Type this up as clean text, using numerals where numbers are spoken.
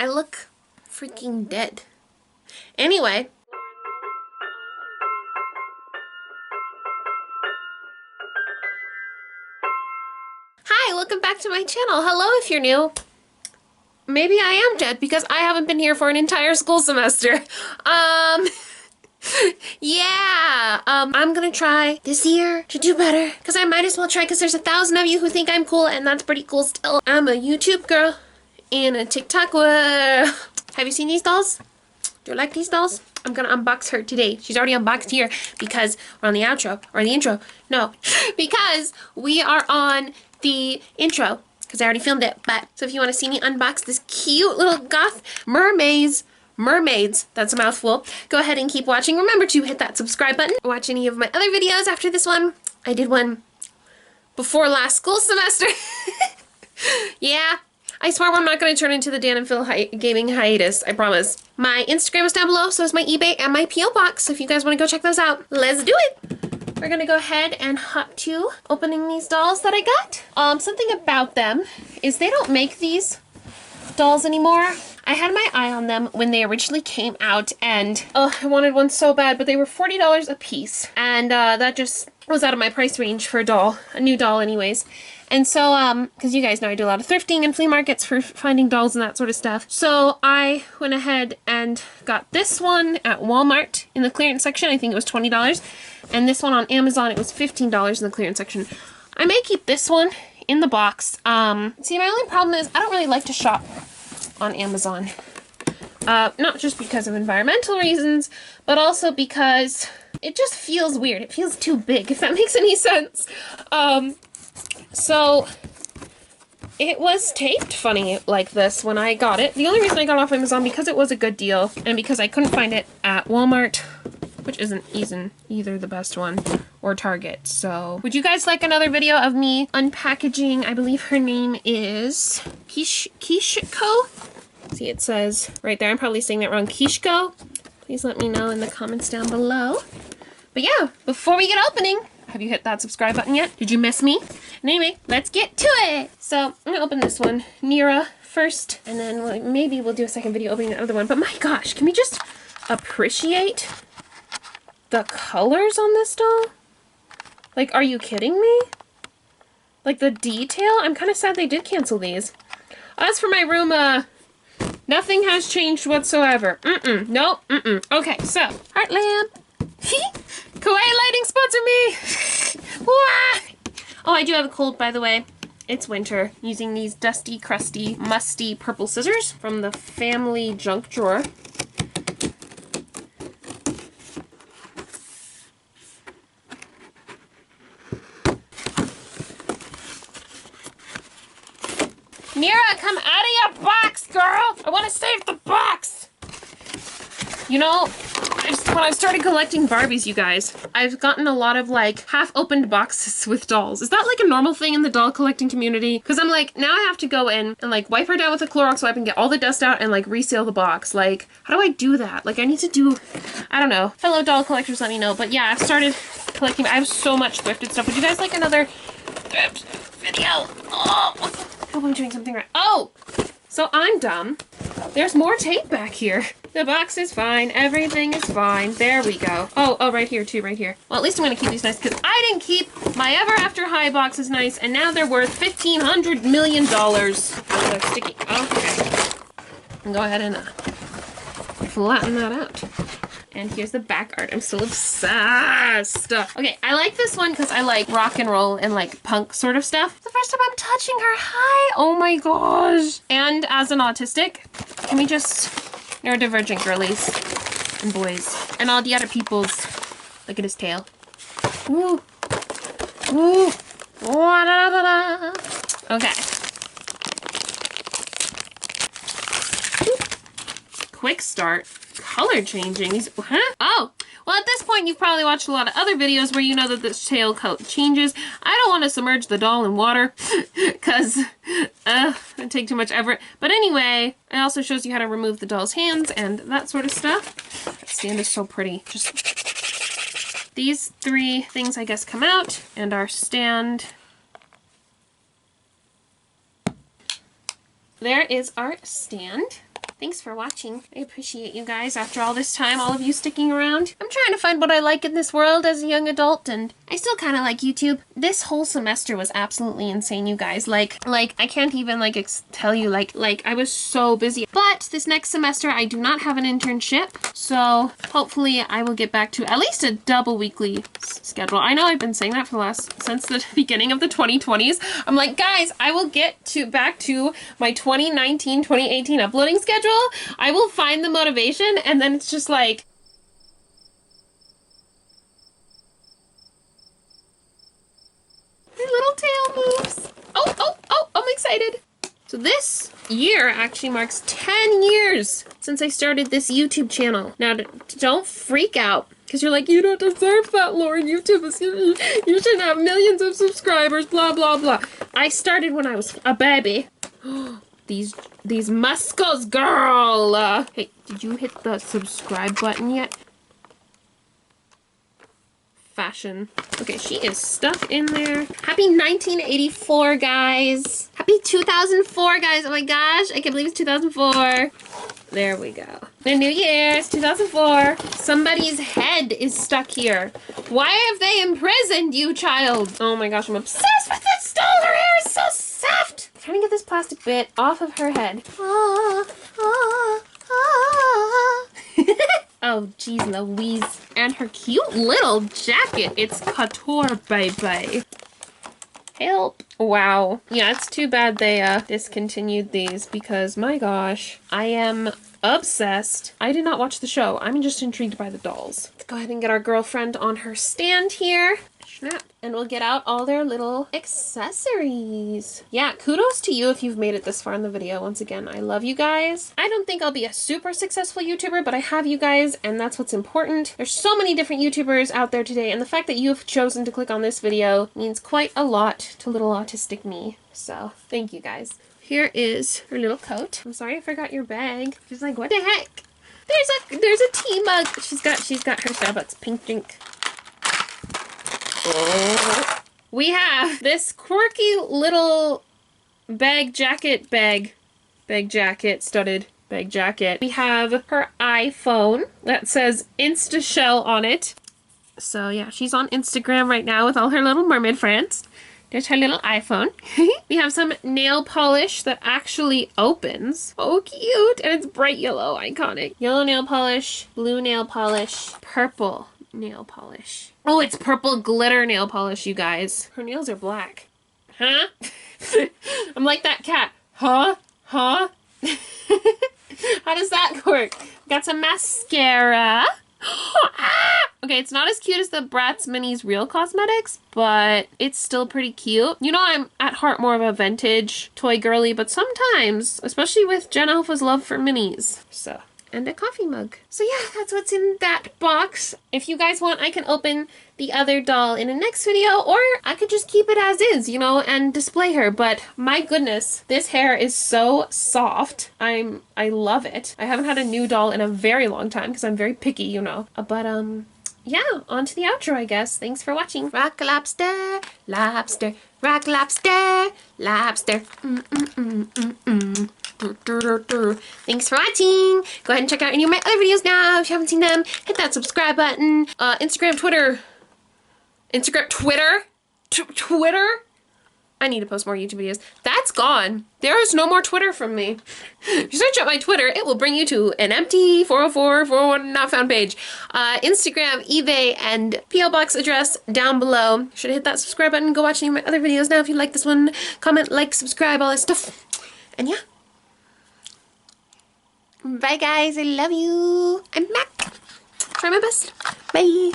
I look freaking dead. Anyway. Hi, welcome back to my channel. Hello if you're new. Maybe I am dead because I haven't been here for an entire school semester. Yeah, I'm gonna try this year to do better because I might as well try because there's 1,000 of you who think I'm cool and that's pretty cool still. I'm a YouTube girl in a TikTok world. Have you seen these dolls? Do you like these dolls? I'm gonna unbox her today. She's already unboxed here because we're on the outro, or the intro. No, because we are on the intro because I already filmed it. But so if you want to see me unbox this cute little goth mermaids, that's a mouthful, go ahead and keep watching. Remember to hit that subscribe button. Watch any of my other videos after this one. I did one before last school semester. Yeah, I swear I'm not going to turn into the Dan and Phil gaming hiatus, I promise. My Instagram is down below, so is my eBay and my P.O. box, so if you guys want to go check those out, let's do it! We're going to go ahead and hop to opening these dolls that I got. Something about them is they don't make these dolls anymore. I had my eye on them when they originally came out, and I wanted one so bad, but they were $40 a piece, and that just was out of my price range for a doll, a new doll anyways. And so, because you guys know I do a lot of thrifting and flea markets for finding dolls and that sort of stuff. So I went ahead and got this one at Walmart in the clearance section. I think it was $20. And this one on Amazon, it was $15 in the clearance section. I may keep this one in the box. See, my only problem is I don't really like to shop on Amazon. Not just because of environmental reasons, but also because it just feels weird. It feels too big, if that makes any sense. So it was taped funny like this when I got it. The only reason I got it off Amazon because it was a good deal and because I couldn't find it at Walmart, which isn't either the best one, or Target. So would you guys like another video of me unpackaging? I believe her name is Kishko. See, it says right there. I'm probably saying that wrong. Kishko. Please let me know in the comments down below. But yeah, before we get opening, have you hit that subscribe button yet? Did you miss me? And anyway, let's get to it. So I'm gonna open this one, Nira, first, and then maybe we'll do a second video opening the other one. But my gosh, can we just appreciate the colors on this doll? Like, are you kidding me? Like the detail? I'm kind of sad they did cancel these. As for my room, nothing has changed whatsoever. Nope, Okay, so, heart lamp. Kawaii Lighting sponsor me! Oh, I do have a cold, by the way. It's winter. Using these dusty, crusty, musty purple scissors from the family junk drawer. Nira, come out of your box, girl! I want to save the box! You know, when I started collecting Barbies, you guys, I've gotten a lot of, like, half-opened boxes with dolls. Is that, like, a normal thing in the doll collecting community? Because I'm like, now I have to go in and, like, wipe her down with a Clorox wipe and get all the dust out and, like, reseal the box. Like, how do I do that? Like, I need to do, I don't know. Fellow doll collectors, let me know. But yeah, I've started collecting. I have so much thrifted stuff. Would you guys like another thrift video? Oh, I hope I'm doing something right. Oh! So I'm dumb. There's more tape back here. The box is fine. Everything is fine. There we go. Oh, right here too, right here. Well, at least I'm gonna keep these nice because I didn't keep my Ever After High boxes nice, and now they're worth $1,500 million. They're sticky. Okay. And go ahead and flatten that out. And here's the back art. I'm still obsessed. Okay, I like this one because I like rock and roll and like punk sort of stuff. It's the first time I'm touching her. Hi! Oh my gosh. And as an autistic, can we just neurodivergent girlies and boys and all the other peoples, look at his tail. Ooh. Ooh. Okay. Quick start. Color changing. Huh? Oh, well, at this point you've probably watched a lot of other videos where you know that this tail coat changes. I don't want to submerge the doll in water because it'd take too much effort. But anyway, it also shows you how to remove the doll's hands and that sort of stuff. That stand is so pretty. Just these three things, I guess, come out, and our stand. There is our stand. Thanks for watching. I appreciate you guys after all this time, all of you sticking around. I'm trying to find what I like in this world as a young adult, and I still kind of like YouTube. This whole semester was absolutely insane, you guys. Like I can't even tell you, like I was so busy. But this next semester I do not have an internship, so hopefully I will get back to at least a double weekly schedule. I know I've been saying that since the beginning of the 2020s. I'm like, guys, I will get back to my 2019-2018 uploading schedule. I will find the motivation, and then it's just like, my little tail moves. Oh, I'm excited. So this year actually marks 10 years since I started this YouTube channel. Now, don't freak out, because you're like, you don't deserve that, Lauren. YouTube is, you should have millions of subscribers, blah, blah, blah. I started when I was a baby. These muscles, girl! Hey, did you hit the subscribe button yet? Fashion. Okay, she is stuck in there. Happy 1984, guys. Happy 2004, guys. Oh my gosh, I can't believe it's 2004. There we go. The new year is 2004. Somebody's head is stuck here. Why have they imprisoned you, child? Oh my gosh, I'm obsessed with this doll. Her hair is so soft. I'm trying to get this plastic bit off of her head. Oh, geez, Louise. And her cute little jacket. It's couture, baby. Help. Wow. Yeah, it's too bad they discontinued these, because my gosh, I am obsessed. I did not watch the show. I'm just intrigued by the dolls. Let's go ahead and get our girlfriend on her stand here. Snap. And we'll get out all their little accessories. Yeah, kudos to you if you've made it this far in the video. Once again, I love you guys. I don't think I'll be a super successful YouTuber, but I have you guys, and that's what's important. There's so many different YouTubers out there today, and the fact that you've chosen to click on this video means quite a lot to little autistic me. So, thank you guys. Here is her little coat. I'm sorry I forgot your bag. She's like, what the heck? There's a tea mug. She's got her Starbucks pink drink. Oh. We have this quirky little studded bag jacket. We have her iPhone that says InstaShell on it. So yeah, she's on Instagram right now with all her little mermaid friends. There's her little iPhone. We have some nail polish that actually opens. Oh, cute. And it's bright yellow, iconic. Yellow nail polish, blue nail polish, purple nail polish. Oh, it's purple glitter nail polish, you guys. Her nails are black. Huh? I'm like that cat. Huh? Huh? How does that work? Got some mascara. Okay, it's not as cute as the Bratz Minis Real Cosmetics, but it's still pretty cute. You know, I'm at heart more of a vintage toy girly, but sometimes, especially with Gen Alpha's love for minis. So, and a coffee mug. So yeah, that's what's in that box. If you guys want, I can open the other doll in a next video, or I could just keep it as is, you know, and display her. But my goodness, this hair is so soft. I love it. I haven't had a new doll in a very long time because I'm very picky, you know. But yeah, on to the outro, I guess. Thanks for watching. Rock lobster, lobster, rock lobster, lobster. Thanks for watching. Go ahead and check out any of my other videos now if you haven't seen them. Hit that subscribe button. Twitter. I need to post more YouTube videos. That's gone. There is no more Twitter from me. If you search up my Twitter, it will bring you to an empty 404 401 not found page. Instagram, eBay, and PO box address down below. Should hit that subscribe button. Go watch any of my other videos now if you like this one. Comment, like, subscribe, all that stuff. And yeah. Bye guys, I love you. I'm back. Try my best. Bye.